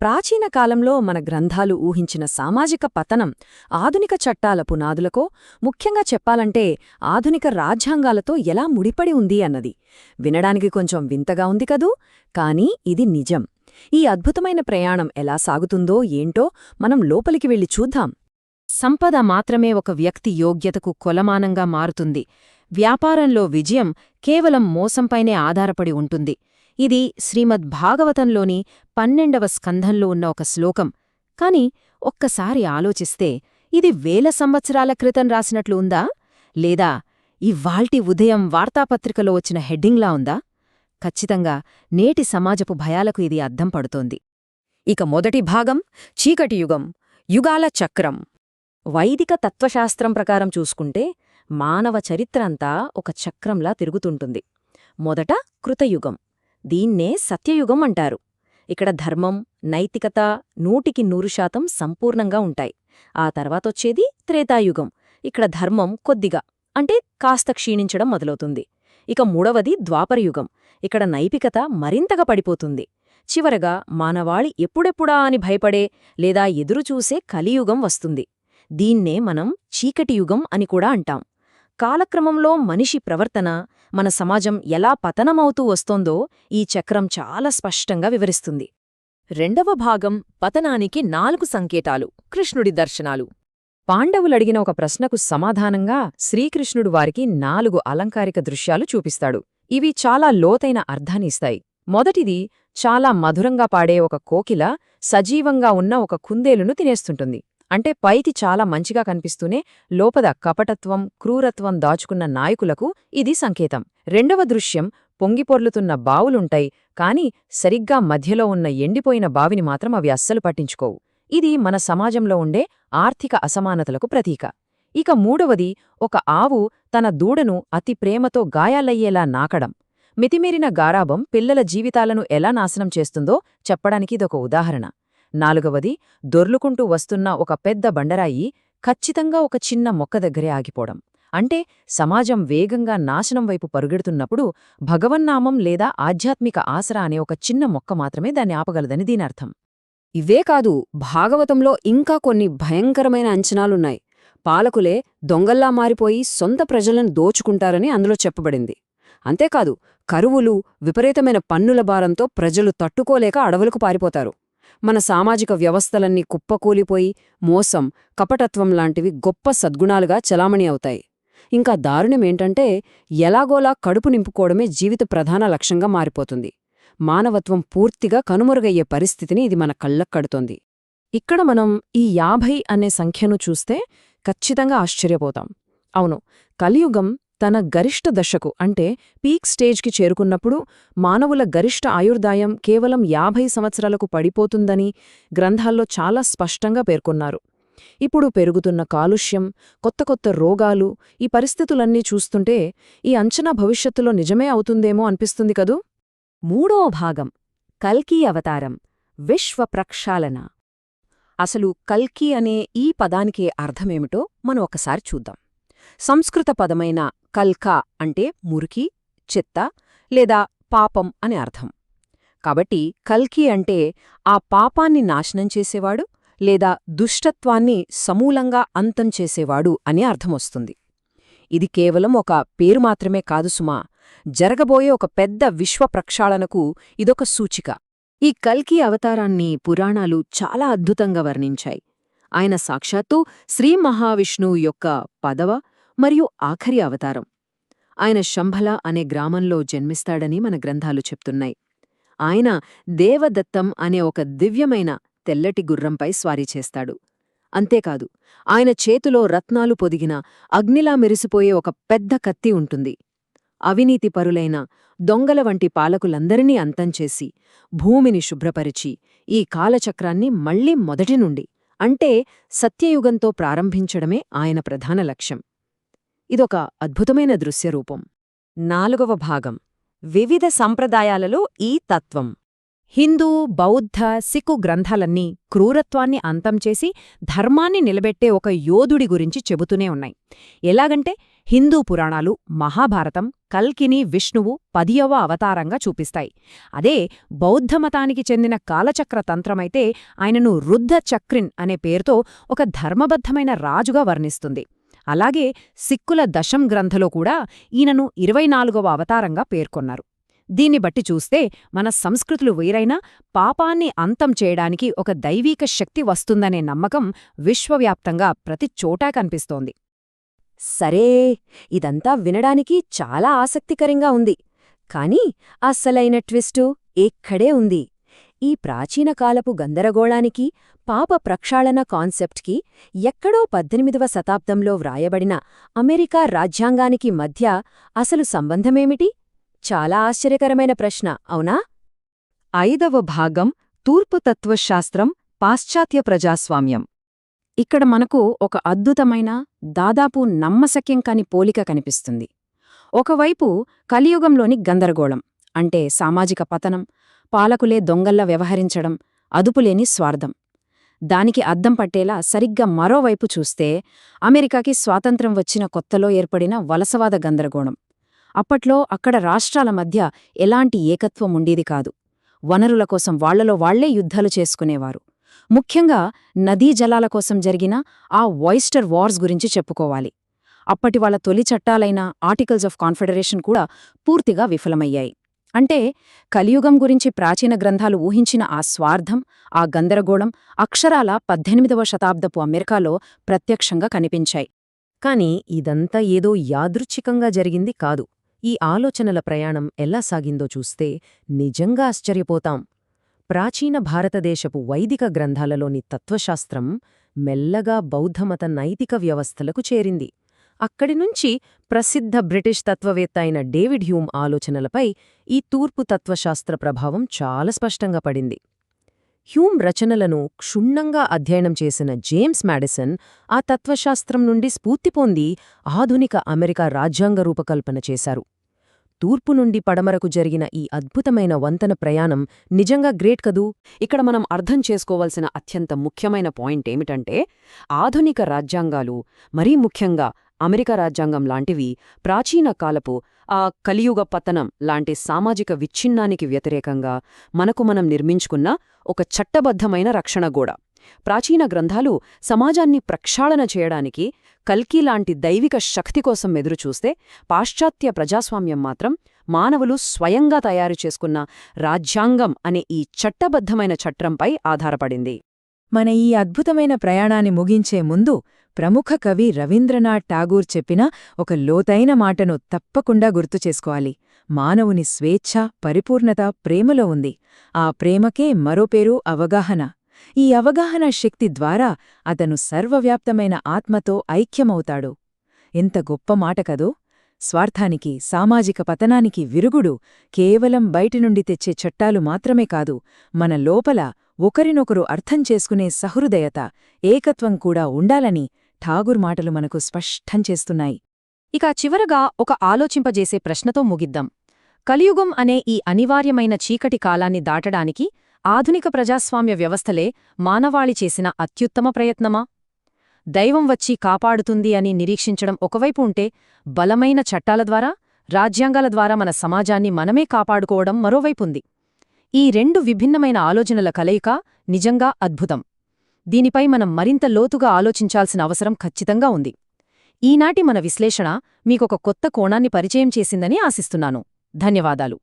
ప్రాచీన కాలంలో మన గ్రంథాలు ఊహించిన సామాజిక పతనం ఆధునిక చట్టాల పునాదులకో, ముఖ్యంగా చెప్పాలంటే ఆధునిక రాజ్యాంగాలతో ఎలా ముడిపడి ఉంది అన్నది వినడానికి కొంచెం వింతగా ఉంది కదూ. కానీ ఇది నిజం. ఈ అద్భుతమైన ప్రయాణం ఎలా సాగుతుందో ఏంటో మనం లోపలికి వెళ్ళి చూద్దాం. సంపద మాత్రమే ఒక వ్యక్తి యోగ్యతకు కొలమానంగా మారుతుంది. వ్యాపారంలో విజయం కేవలం మోసంపైనే ఆధారపడి ఉంటుంది. ఇది శ్రీమద్ భాగవతంలోని 12వ స్కంధంలో ఉన్న ఒక శ్లోకం. కాని ఒక్కసారి ఆలోచిస్తే ఇది వేల సంవత్సరాల క్రితం రాసినట్లు ఉందా, లేదా ఇవ్వాల్టి ఉదయం వార్తాపత్రికలో వచ్చిన హెడ్డింగ్లా ఉందా? ఖచ్చితంగా నేటి సమాజపు భయాలకు ఇది అద్దం పడుతోంది. ఇక మొదటి భాగం చీకటి యుగం, యుగాల చక్రం. వైదిక తత్వశాస్త్రం ప్రకారం చూసుకుంటే మానవ చరిత్ర అంతా ఒక చక్రంలా తిరుగుతుంటుంది. మొదట కృతయుగం, దీన్నే సత్యయుగం అంటారు. ఇక్కడ ధర్మం, నైతికత 100% సంపూర్ణంగా ఉంటాయి. ఆ తర్వాతొచ్చేది త్రేతాయుగం. ఇక్కడ ధర్మం కొద్దిగా అంటే కాస్త క్షీణించడం మొదలవుతుంది. ఇక మూడవది ద్వాపరయుగం. ఇక్కడ నైతికత మరింతగా పడిపోతుంది. చివరగా మానవాళి ఎప్పుడెప్పుడా అని భయపడే లేదా ఎదురుచూసే కలియుగం వస్తుంది. దీన్నే మనం చీకటియుగం అని కూడా అంటాం. కాలక్రమంలో మనిషి ప్రవర్తన, మన సమాజం ఎలా పతనమవుతూ వస్తోందో ఈ చక్రం చాలా స్పష్టంగా వివరిస్తుంది. రెండవ భాగం పతనానికి 4 సంకేతాలు, కృష్ణుడి దర్శనాలు. పాండవులడిగిన ఒక ప్రశ్నకు సమాధానంగా శ్రీకృష్ణుడు వారికి 4 అలంకారిక దృశ్యాలు చూపిస్తాడు. ఇవి చాలా లోతైన అర్థాన్నిస్తాయి. మొదటిది, చాలా మధురంగా పాడే ఒక కోకిల సజీవంగా ఉన్న ఒక కుందేలును తినేస్తుంటుంది. అంటే పైకి చాలా మంచిగా కనిపిస్తూనే లోపద కపటత్వం, క్రూరత్వం దాచుకున్న నాయకులకు ఇది సంకేతం. రెండవ దృశ్యం, పొంగిపొర్లుతున్న బావులుంటాయి, కాని సరిగ్గా మధ్యలో ఉన్న ఎండిపోయిన బావిని మాత్రం అవి అస్సలు పట్టించుకోవు. ఇది మన సమాజంలో ఉండే ఆర్థిక అసమానతలకు ప్రతీక. ఇక మూడవది, ఒక ఆవు తన దూడను అతి ప్రేమతో గాయాలయ్యేలా నాకడం. మితిమీరిన గారాబం పిల్లల జీవితాలను ఎలా నాశనం చేస్తుందో చెప్పడానికి ఇదొక ఉదాహరణ. నాలుగవది, దొర్లుకుంటూ వస్తున్న ఒక పెద్ద బండరాయి ఖచ్చితంగా ఒక చిన్న మొక్క దగ్గరే ఆగిపోవడం. అంటే సమాజం వేగంగా నాశనం వైపు పరుగెడుతున్నప్పుడు భగవన్నామం లేదా ఆధ్యాత్మిక ఆసరా అనే ఒక చిన్న మొక్క మాత్రమే దాన్ని ఆపగలదని దీనర్థం. ఇవే కాదు, భాగవతంలో ఇంకా కొన్ని భయంకరమైన అంచనాలున్నాయి. పాలకులే దొంగల్లా మారిపోయి సొంత ప్రజలను దోచుకుంటారని అందులో చెప్పబడింది. అంతేకాదు, కరువులు, విపరీతమైన పన్నుల భారంతో ప్రజలు తట్టుకోలేక అడవులకు పారిపోతారు. మన సామాజిక వ్యవస్థలన్నీ కుప్పకూలిపోయి మోసం, కపటత్వం లాంటివి గొప్ప సద్గుణాలుగా చలామణి అవుతాయి. ఇంకా దారుణమేంటంటే ఎలాగోలా కడుపు నింపుకోవడమే జీవిత ప్రధాన లక్ష్యంగా మారిపోతుంది. మానవత్వం పూర్తిగా కనుమరుగయ్యే పరిస్థితిని ఇది మన కళ్ళక్కడుతోంది. ఇక్కడ మనం ఈ 50 అనే సంఖ్యను చూస్తే ఖచ్చితంగా ఆశ్చర్యపోతాం. అవును, కలియుగం తన గరిష్ట దశకు అంటే పీక్ స్టేజ్కి చేరుకున్నప్పుడు మానవుల గరిష్ట ఆయుర్దాయం కేవలం 50 సంవత్సరాలకు పడిపోతుందని గ్రంథాల్లో చాలా స్పష్టంగా పేర్కొన్నారు. ఇప్పుడు పెరుగుతున్న కాలుష్యం, కొత్త కొత్త రోగాలు, ఈ పరిస్థితులన్నీ చూస్తుంటే ఈ అంచనా భవిష్యత్తులో నిజమే అవుతుందేమో అనిపిస్తుంది కదూ. మూడో భాగం కల్కి అవతారం, విశ్వ ప్రక్షాళన. అసలు కల్కి అనే ఈ పదానికి అర్థమేమిటో మనం ఒకసారి చూద్దాం. సంస్కృత పదమైన కల్క అంటే మురికి, చెత్త లేదా పాపం అని అర్థం. కాబట్టి కల్కి అంటే ఆ పాపాన్ని నాశనం చేసేవాడు లేదా దుష్టత్వాన్ని సమూలంగా అంతం చేసేవాడు అని అర్థమొస్తుంది. ఇది కేవలం ఒక పేరు మాత్రమే కాదు సుమా, జరగబోయే ఒక పెద్ద విశ్వ ప్రక్షాళనకు ఇదొక సూచిక. ఈ కల్కి అవతారాన్ని పురాణాలు చాలా అద్భుతంగా వర్ణించాయి. ఆయన సాక్షాత్తు శ్రీ మహావిష్ణువు యొక్క 10వ మరియు ఆఖరి అవతారం. ఆయన శంభల అనే గ్రామంలో జన్మిస్తాడని మన గ్రంథాలు చెప్తున్నాయి. ఆయన దేవదత్తం అనే ఒక దివ్యమైన తెల్లటి గుర్రంపై స్వారీ చేస్తాడు. అంతేకాదు, ఆయన చేతిలో రత్నాలు పొదిగిన అగ్నిలా మెరిసిపోయే ఒక పెద్ద కత్తి ఉంటుంది. అవినీతిపరులైన దొంగల వంటి పాలకులందరినీ అంతంచేసి భూమిని శుభ్రపరిచి ఈ కాలచక్రాన్ని మళ్లీ మొదటి నుండి అంటే సత్యయుగంతో ప్రారంభించడమే ఆయన ప్రధాన లక్ష్యం. ఇదొక అద్భుతమైన దృశ్యరూపం. 4వ భాగం వివిధ సంప్రదాయాలలో ఈ తత్వం. హిందూ, బౌద్ధ, సిక్కు గ్రంథాలన్నీ క్రూరత్వాన్ని అంతంచేసి ధర్మాన్ని నిలబెట్టే ఒక యోధుడి గురించి చెబుతూనే ఉన్నాయి. ఎలాగంటే హిందూ పురాణాలు, మహాభారతం కల్కిని విష్ణువు 10వ అవతారంగా చూపిస్తాయి. అదే బౌద్ధమతానికి చెందిన కాలచక్ర తంత్రమైతే ఆయనను రుద్ధ చక్రిన్ అనే పేరుతో ఒక ధర్మబద్ధమైన రాజుగా వర్ణిస్తుంది. అలాగే సిక్కుల దశం గ్రంథలో కూడా ఈయనను 24వ అవతారంగా పేర్కొన్నారు. దీన్ని బట్టి చూస్తే మన సంస్కృతులు వేరైనా పాపాన్ని అంతం చేయడానికి ఒక దైవీక శక్తి వస్తుందనే నమ్మకం విశ్వవ్యాప్తంగా ప్రతి చోటా కనిపిస్తోంది. సరే, ఇదంతా వినడానికి చాలా ఆసక్తికరంగా ఉంది. కానీ అస్సలైన ట్విస్టు ఇక్కడే ఉంది. ఈ ప్రాచీన కాలపు గందరగోళానికి, పాప ప్రక్షాళన కాన్సెప్ట్కి ఎక్కడో 18వ శతాబ్దంలో వ్రాయబడిన అమెరికా రాజ్యాంగానికి మధ్య అసలు సంబంధమేమిటి? చాలా ఆశ్చర్యకరమైన ప్రశ్న, అవునా? 5వ భాగం తూర్పు తత్వశాస్త్రం, పాశ్చాత్య ప్రజాస్వామ్యం. ఇక్కడ మనకు ఒక అద్భుతమైన, దాదాపు నమ్మశక్యం కాని పోలిక కనిపిస్తుంది. ఒకవైపు కలియుగంలోని గందరగోళం, అంటే సామాజిక పతనం, పాలకులే దొంగల్లా వ్యవహరించడం, అదుపులేని స్వార్థం. దానికి అద్దం పట్టేలా సరిగ్గా మరోవైపు చూస్తే అమెరికాకి స్వాతంత్ర్యం వచ్చిన కొత్తలో ఏర్పడిన వలసవాద గందరగోళం. అప్పట్లో అక్కడ రాష్ట్రాల మధ్య ఎలాంటి ఏకత్వం ఉండేది కాదు. వనరుల కోసం వాళ్లలో వాళ్లే యుద్ధాలు చేసుకునేవారు. ముఖ్యంగా నదీ జలాల కోసం జరిగిన ఆ వాయిస్టర్ వార్స్ గురించి చెప్పుకోవాలి. అప్పటి వాళ్ళ తొలి చట్టాలైన ఆర్టికల్స్ ఆఫ్ కాన్ఫెడరేషన్ కూడా పూర్తిగా విఫలమయ్యాయి. అంటే కలియుగం గురించి ప్రాచీన గ్రంథాలు ఊహించిన ఆ స్వార్థం, ఆ గందరగోళం అక్షరాల 18వ శతాబ్దపు అమెరికాలో ప్రత్యక్షంగా కనిపించాయి. కాని ఇదంతా ఏదో యాదృచ్ఛికంగా జరిగింది కాదు. ఈ ఆలోచనల ప్రయాణం ఎలా సాగిందో చూస్తే నిజంగా ఆశ్చర్యపోతాం. ప్రాచీన భారతదేశపు వైదిక గ్రంథాలలోని తత్వశాస్త్రం మెల్లగా బౌద్ధమత నైతిక వ్యవస్థలకు చేరింది. అక్కడినుంచి ప్రసిద్ధ బ్రిటిష్ తత్వవేత్త అయిన డేవిడ్ హ్యూమ్ ఆలోచనలపై ఈ తూర్పు తత్వశాస్త్ర ప్రభావం చాలా స్పష్టంగా పడింది. హ్యూమ్ రచనలను క్షుణ్ణంగా అధ్యయనం చేసిన జేమ్స్ మాడిసన్ ఆ తత్వశాస్త్రం నుండి స్ఫూర్తి పొంది ఆధునిక అమెరికా రాజ్యాంగ రూపకల్పన చేశారు. తూర్పు నుండి పడమరకు జరిగిన ఈ అద్భుతమైన వంతెన ప్రయాణం నిజంగా గ్రేట్ కదూ! ఇక్కడ మనం అర్థం చేసుకోవాల్సిన అత్యంత ముఖ్యమైన పాయింట్ ఏమిటంటే, ఆధునిక రాజ్యాంగాలు, మరీ ముఖ్యంగా అమెరికా రాజ్యాంగం లాంటివి ప్రాచీన కాలపు ఆ కలియుగ పతనం లాంటి సామాజిక విచ్ఛిన్నానికి వ్యతిరేకంగా మనకు మనం నిర్మించుకున్న ఒక చట్టబద్ధమైన రక్షణగోడ. ప్రాచీన గ్రంథాలు సమాజాన్ని ప్రక్షాళన చేయడానికి, కల్కి లాంటి దైవిక శక్తి కోసం ఎదురుచూస్తే, పాశ్చాత్య ప్రజాస్వామ్యం మాత్రం మానవులు స్వయంగా తయారు చేసుకున్న రాజ్యాంగం అనే ఈ చట్టబద్ధమైన చట్రంపై ఆధారపడింది. మన ఈ అద్భుతమైన ప్రయాణాన్ని ముగించే ముందు ప్రముఖ కవి రవీంద్రనాథ్ ఠాగూర్ చెప్పిన ఒక లోతైన మాటను తప్పకుండా గుర్తుచేసుకోవాలి. మానవుని స్వేచ్ఛ, పరిపూర్ణత ప్రేమలో ఉంది. ఆ ప్రేమకే మరో పేరు అవగాహన. ఈ అవగాహన శక్తి ద్వారా అతను సర్వవ్యాప్తమైన ఆత్మతో ఐక్యమవుతాడు. ఎంత గొప్ప మాట కదో! స్వార్థానికి, సామాజిక పతనానికి విరుగుడు కేవలం బయటి నుండి తెచ్చే చట్టాలు మాత్రమే కాదు, మన లోపల ఒకరినొకరు అర్థం చేసుకునే సహృదయత, ఏకత్వం కూడా ఉండాలని ఠాగూర్ మాటలు మనకు స్పష్టం చేస్తున్నాయి. ఇక చివరగా ఒక ఆలోచింపజేసే ప్రశ్నతో ముగిద్దాం. కలియుగం అనే ఈ అనివార్యమైన చీకటి కాలాన్ని దాటడానికి ఆధునిక ప్రజాస్వామ్య వ్యవస్థలే మానవాళి చేసిన అత్యుత్తమ ప్రయత్నమా? దైవం వచ్చి కాపాడుతుంది అని నిరీక్షించడం ఒకవైపు ఉంటే, బలమైన చట్టాల ద్వారా, రాజ్యాంగాల ద్వారా మన సమాజాన్ని మనమే కాపాడుకోవడం మరోవైపుంది. ఈ రెండు విభిన్నమైన ఆలోచనల కలయిక నిజంగా అద్భుతం. దీనిపై మనం మరింత లోతుగా ఆలోచించాల్సిన అవసరం ఖచ్చితంగా ఉంది. ఈనాటి మన విశ్లేషణ మీకొక కొత్త కోణాన్ని పరిచయం చేసిందని ఆశిస్తున్నాను. ధన్యవాదాలు.